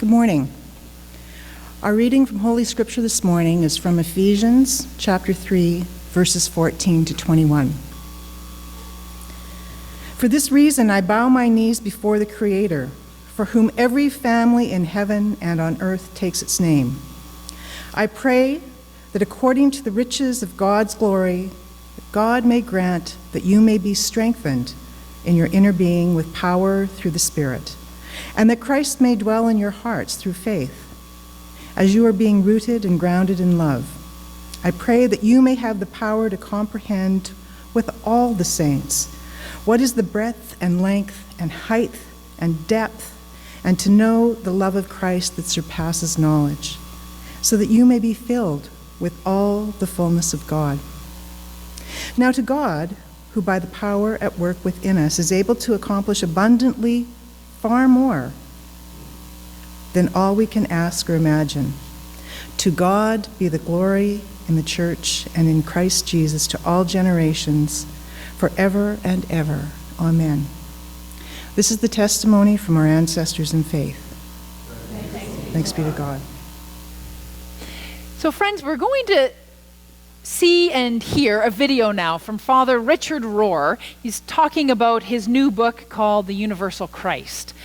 Good morning. Our reading from Holy Scripture this morning is from Ephesians chapter 3, verses 14 to 21. For this reason I bow my knees before the Creator, for whom every family in heaven and on earth takes its name. I pray that according to the riches of God's glory, God may grant that you may be strengthened in your inner being with power through the Spirit, and that Christ may dwell in your hearts through faith, as you are being rooted and grounded in love. I pray that you may have the power to comprehend with all the saints what is the breadth and length and height and depth, and to know the love of Christ that surpasses knowledge, so that you may be filled with all the fullness of God. Now to God, who by the power at work within us is able to accomplish abundantly far more than all we can ask or imagine. To God be the glory in the church and in Christ Jesus to all generations, forever and ever. Amen. This is the testimony from our ancestors in faith. Thanks be to God. So friends, we're going to see and hear a video now from Father Richard Rohr. He's talking about his new book called The Universal Christ.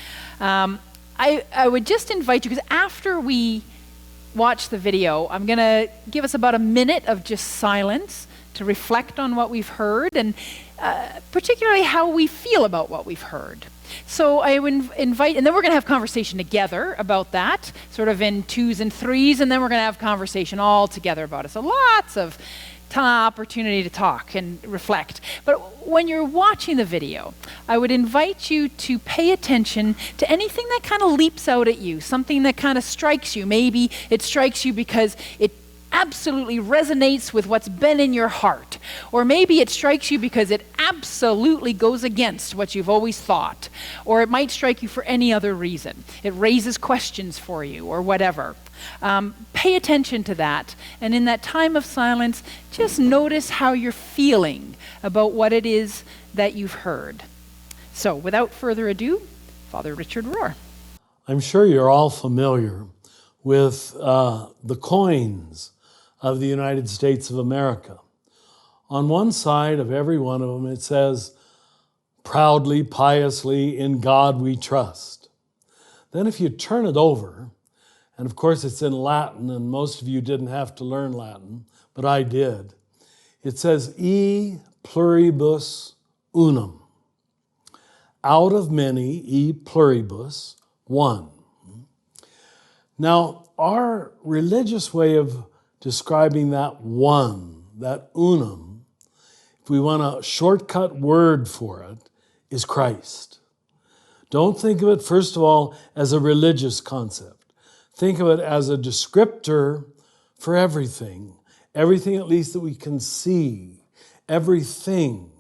I would just invite you, because after we watch the video, I'm going to give us about a minute of just silence to reflect on what we've heard, and particularly how we feel about what we've heard. So I would invite, and then we're going to have conversation together about that, sort of in twos and threes, and then we're going to have conversation all together about it. So lots of opportunity to talk and reflect. But when you're watching the video, I would invite you to pay attention to anything that kind of leaps out at you, something that kind of strikes you. Maybe it strikes you because it absolutely resonates with what's been in your heart. Or maybe it strikes you because it absolutely goes against what you've always thought. Or it might strike you for any other reason. It raises questions for you or whatever. Pay attention to that. And in that time of silence, just notice how you're feeling about what it is that you've heard. So without further ado, Father Richard Rohr. I'm sure you're all familiar with the coins of the United States of America. On one side of every one of them, it says, "Proudly, piously, in God we trust." Then if you turn it over, and of course it's in Latin, and most of you didn't have to learn Latin, but I did. It says, "E pluribus unum." Out of many, e pluribus, one. Now, our religious way of describing that one, that unum, if we want a shortcut word for it, is Christ. Don't think of it, first of all, as a religious concept. Think of it as a descriptor for everything at least that we can see, everything,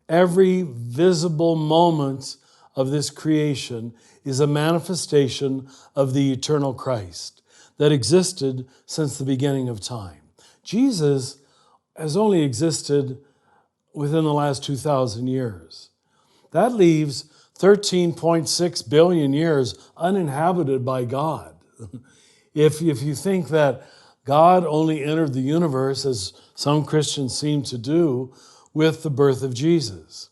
every visible moment of this creation is a manifestation of the eternal Christ that existed since the beginning of time. Jesus has only existed within the last 2,000 years. That leaves 13.6 billion years uninhabited by God. If you think that God only entered the universe, as some Christians seem to do, with the birth of Jesus.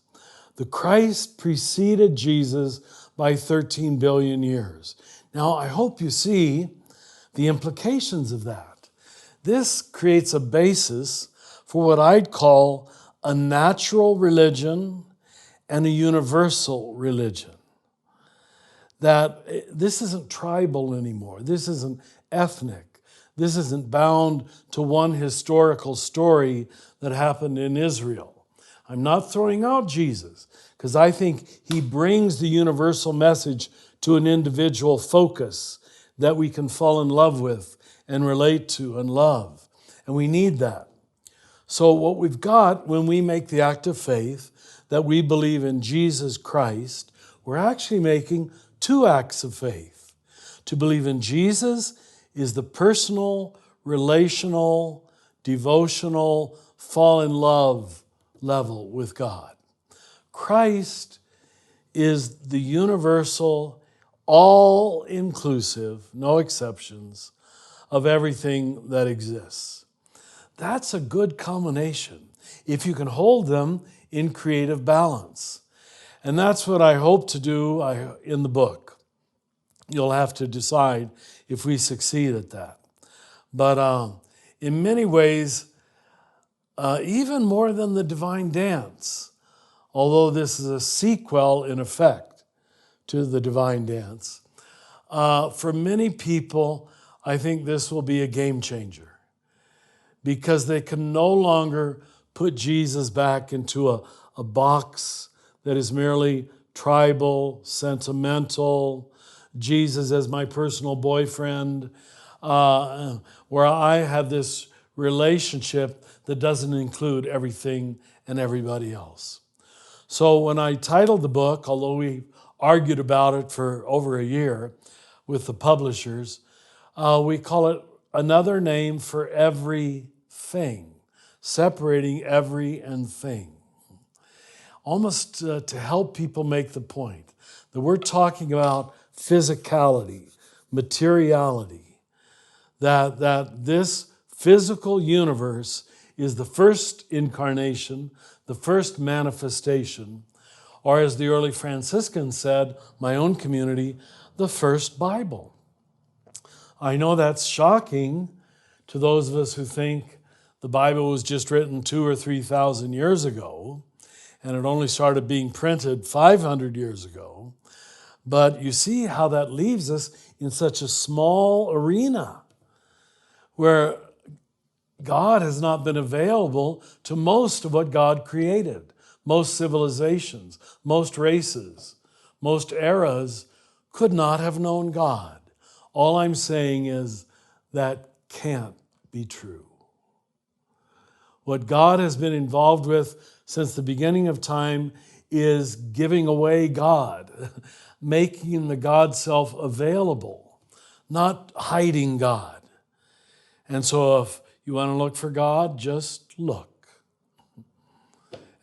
The Christ preceded Jesus by 13 billion years. Now, I hope you see the implications of that. This creates a basis for what I'd call a natural religion and a universal religion. That this isn't tribal anymore. This isn't ethnic. This isn't bound to one historical story that happened in Israel. I'm not throwing out Jesus, because I think he brings the universal message to an individual focus that we can fall in love with and relate to and love. And we need that. So what we've got when we make the act of faith, that we believe in Jesus Christ, we're actually making two acts of faith. To believe in Jesus is the personal, relational, devotional, fall in love level with God. Christ is the universal, all inclusive, no exceptions, of everything that exists. That's a good combination if you can hold them in creative balance. And that's what I hope to do in the book. You'll have to decide if we succeed at that. But in many ways, even more than the divine dance, although this is a sequel in effect to the divine dance, for many people, I think this will be a game changer because they can no longer put Jesus back into a box that is merely tribal, sentimental, Jesus as my personal boyfriend, where I have this relationship that doesn't include everything and everybody else. So when I titled the book, although we argued about it for over a year with the publishers, we call it Another Name for Everything, separating every and thing. Almost to help people make the point that we're talking about physicality, materiality, that this physical universe is the first incarnation, the first manifestation, or as the early Franciscans said, my own community, the first Bible. I know that's shocking to those of us who think the Bible was just written 2,000 or 3,000 years ago, and it only started being printed 500 years ago. But you see how that leaves us in such a small arena where God has not been available to most of what God created. Most civilizations, most races, most eras could not have known God. All I'm saying is that can't be true. What God has been involved with since the beginning of time is giving away God, making the God self available, not hiding God. And so if you want to look for God, just look.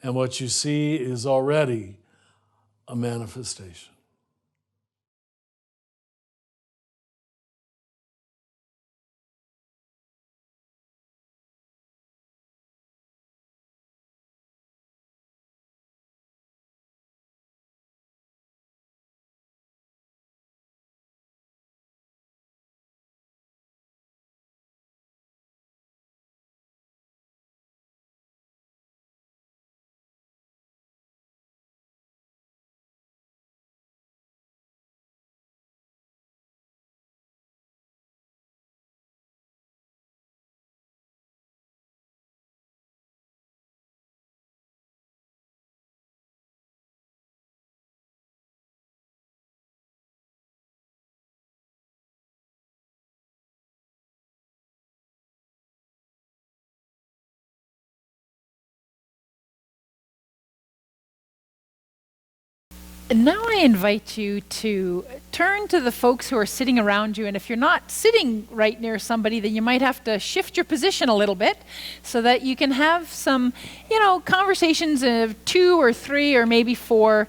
And what you see is already a manifestation. And now I invite you to turn to the folks who are sitting around you, and if you're not sitting right near somebody, then you might have to shift your position a little bit so that you can have some, conversations of 2 or 3 or maybe 4.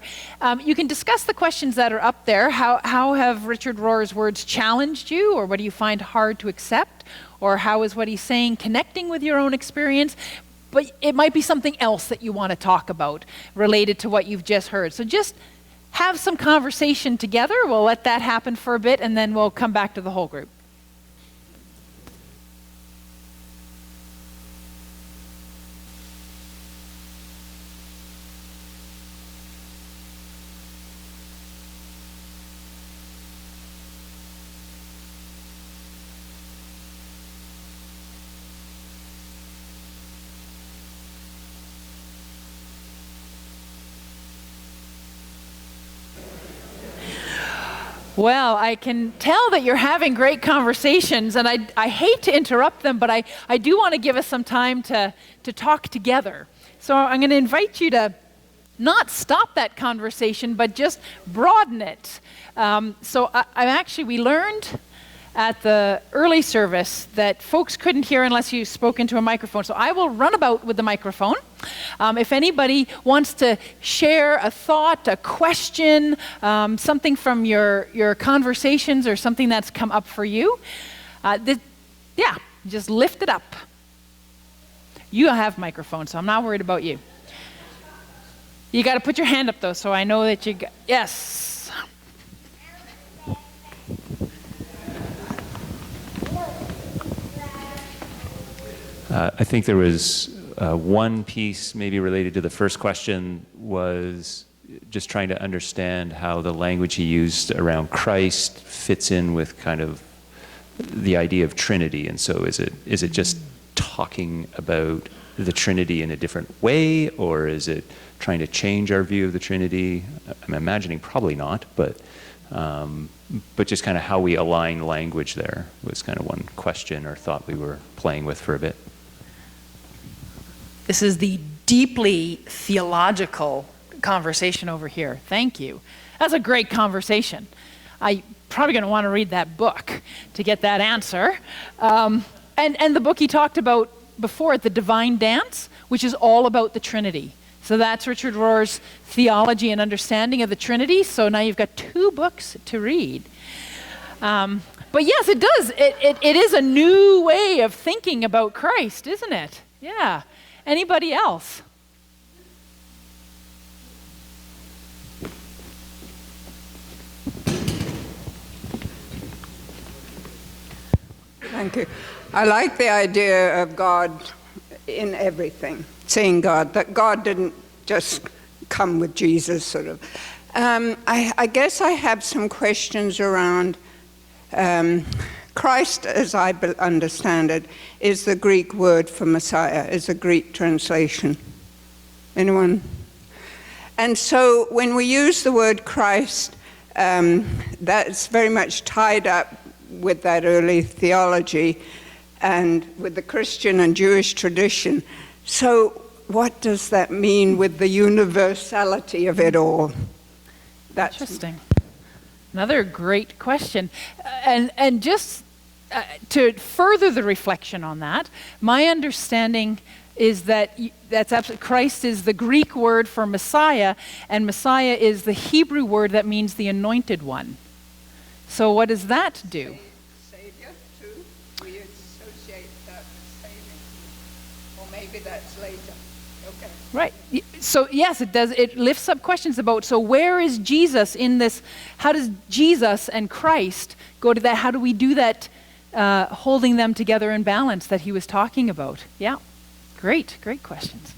You can discuss the questions that are up there. How have Richard Rohr's words challenged you, or what do you find hard to accept, or how is what he's saying connecting with your own experience? But it might be something else that you want to talk about related to what you've just heard. So just have some conversation together. We'll let that happen for a bit, and then we'll come back to the whole group. Well, I can tell that you're having great conversations, and I hate to interrupt them, but I do want to give us some time to talk together. So I'm going to invite you to not stop that conversation, but just broaden it. We learned at the early service that folks couldn't hear unless you spoke into a microphone. So I will run about with the microphone. If anybody wants to share a thought, a question, something from your conversations or something that's come up for you, just lift it up. You have microphone, so I'm not worried about you. You got to put your hand up, though, so I know that you got... Yes. I think there was one piece maybe related to the first question was just trying to understand how the language he used around Christ fits in with kind of the idea of Trinity. And so is it just talking about the Trinity in a different way, or is it trying to change our view of the Trinity? I'm imagining probably not, but just kind of how we align language there was kind of one question or thought we were playing with for a bit. This is the deeply theological conversation over here. Thank you. That's a great conversation. I'm probably going to want to read that book to get that answer. And the book he talked about before, The Divine Dance, which is all about the Trinity. So that's Richard Rohr's theology and understanding of the Trinity. So now you've got 2 books to read. But yes, it does. It is a new way of thinking about Christ, isn't it? Yeah. Anybody else? Thank you. I like the idea of God in everything, seeing God, that God didn't just come with Jesus, sort of. I guess I have some questions around Christ, as I understand it, is the Greek word for Messiah, is a Greek translation. Anyone? And so when we use the word Christ, that's very much tied up with that early theology and with the Christian and Jewish tradition. So what does that mean with the universality of it all? That's interesting. Another great question. And just to further the reflection on that, my understanding is that that's absolutely, Christ is the Greek word for Messiah, and Messiah is the Hebrew word that means the anointed one. So what does that do? Savior, too? We associate that with saving. Or maybe that's later. Okay. Right. So yes, it does. It lifts up questions about, so where is Jesus in this? How does Jesus and Christ go to that? How do we do that, holding them together in balance that he was talking about? Yeah. Great questions.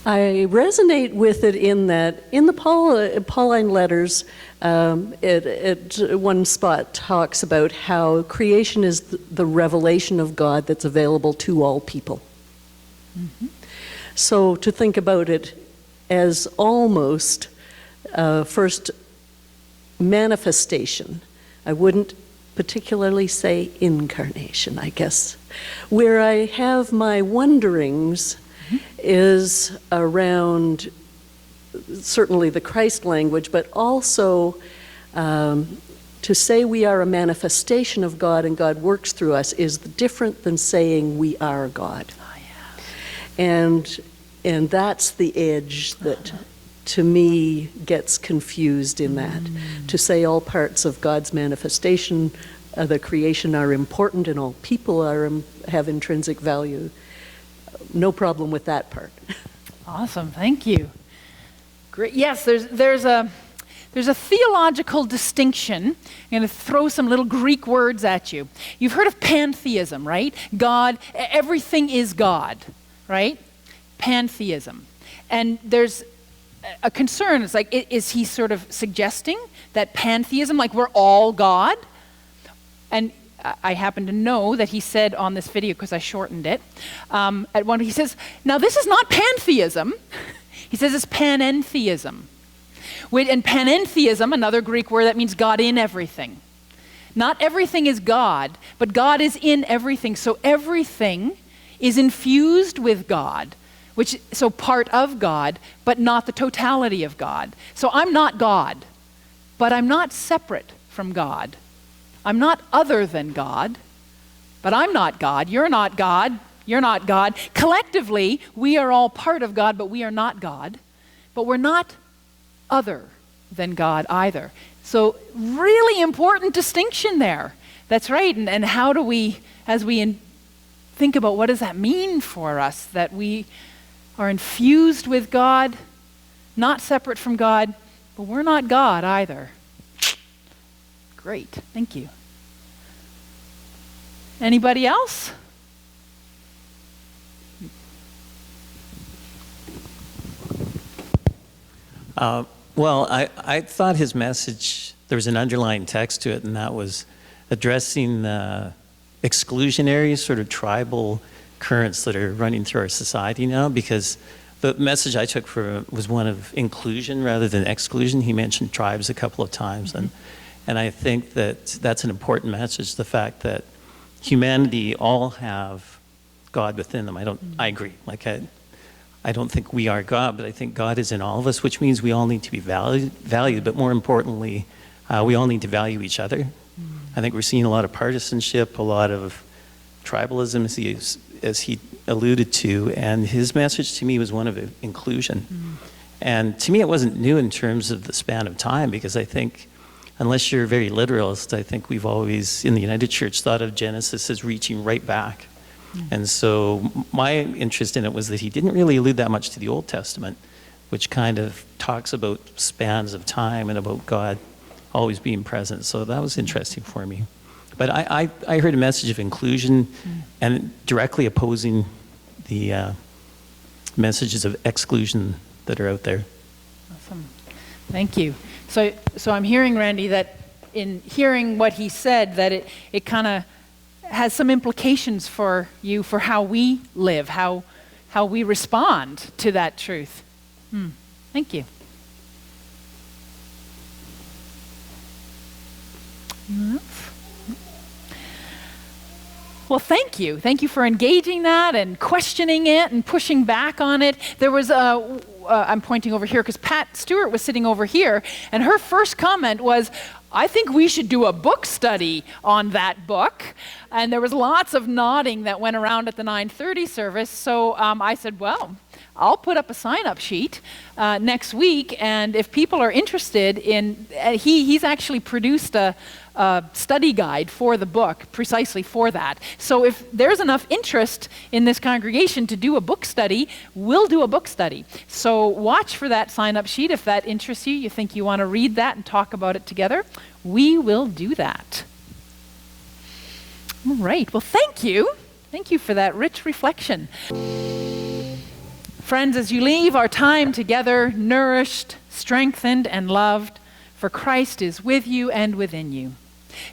I resonate with it in that in the Pauline letters, it one spot talks about how creation is the revelation of God that's available to all people. Mm-hmm. So to think about it as almost first manifestation, I wouldn't particularly say incarnation, I guess. Where I have my wonderings is around certainly the Christ language, but also to say we are a manifestation of God and God works through us is different than saying we are God. Oh, yeah. And that's the edge that to me gets confused in that. To say all parts of God's manifestation, the creation are important and all people have intrinsic value. No problem with that part. Awesome, thank you. Great. Yes, there's a theological distinction. I'm going to throw some little Greek words at you. You've heard of pantheism, right? God, everything is God, right? Pantheism. And there's a concern. It's like, is he sort of suggesting that pantheism, like we're all God? And I happen to know that he said on this video, because I shortened it, at one, he says, now this is not pantheism. He says it's panentheism. And panentheism, another Greek word that means God in everything. Not everything is God, but God is in everything. So everything is infused with God. so part of God, but not the totality of God. So I'm not God, but I'm not separate from God. I'm not other than God, but I'm not God. You're not God. You're not God. Collectively, we are all part of God, but we are not God. But we're not other than God either. So really important distinction there. That's right. And how do we, as we think about what does that mean for us, that we are infused with God, not separate from God, but we're not God either. Great. Thank you. Anybody else? Well, I thought his message, there was an underlying text to it, and that was addressing the exclusionary sort of tribal currents that are running through our society now, because the message I took from it was one of inclusion rather than exclusion. He mentioned tribes a couple of times, and I think that that's an important message, the fact that humanity all have God within them. I agree. Like I don't think we are God, but I think God is in all of us, which means we all need to be valued, but more importantly, we all need to value each other. I think we're seeing a lot of partisanship, a lot of tribalism, as he alluded to, and his message to me was one of inclusion. And to me, it wasn't new in terms of the span of time, because I think, unless you're a very literalist, I think we've always, in the United Church, thought of Genesis as reaching right back. And so my interest in it was that he didn't really allude that much to the Old Testament, which kind of talks about spans of time and about God always being present. So that was interesting for me. But I heard a message of inclusion and directly opposing the messages of exclusion that are out there. Awesome. Thank you. So I'm hearing, Randy, that in hearing what he said, that it kind of has some implications for you for how we live, how we respond to that truth. Thank you. Well, thank you. Thank you for engaging that and questioning it and pushing back on it. There was I'm pointing over here because Pat Stewart was sitting over here, and her first comment was, I think we should do a book study on that book. And there was lots of nodding that went around at the 9:30 service. So I said, well, I'll put up a sign-up sheet next week. And if people are interested in, he's actually produced a study guide for the book precisely for that. So if there's enough interest in this congregation to do a book study, we'll do a book study. So watch for that sign-up sheet. If that interests you, you think you want to read that and talk about it together, we will do that. All right. Well, thank you. Thank you for that rich reflection. Friends, as you leave our time together, nourished, strengthened, and loved, for Christ is with you and within you.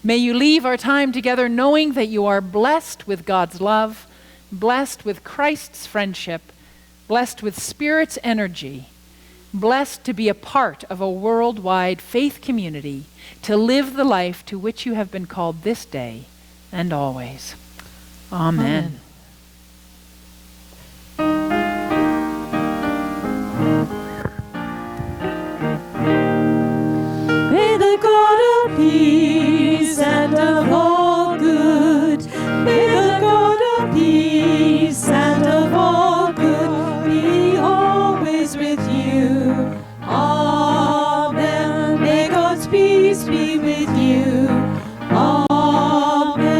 May you leave our time together knowing that you are blessed with God's love, blessed with Christ's friendship, blessed with Spirit's energy, blessed to be a part of a worldwide faith community, to live the life to which you have been called this day and always. Amen. May the God of peace and of all good, may the God of peace and of all good be always with you. Amen. May God's peace be with you. Amen.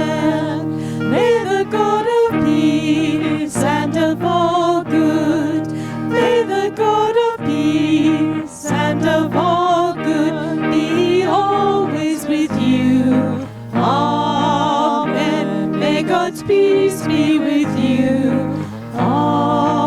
May the God of peace and of all good, may the God of peace and of all good be always with you. Amen. May God's peace be with you. Amen.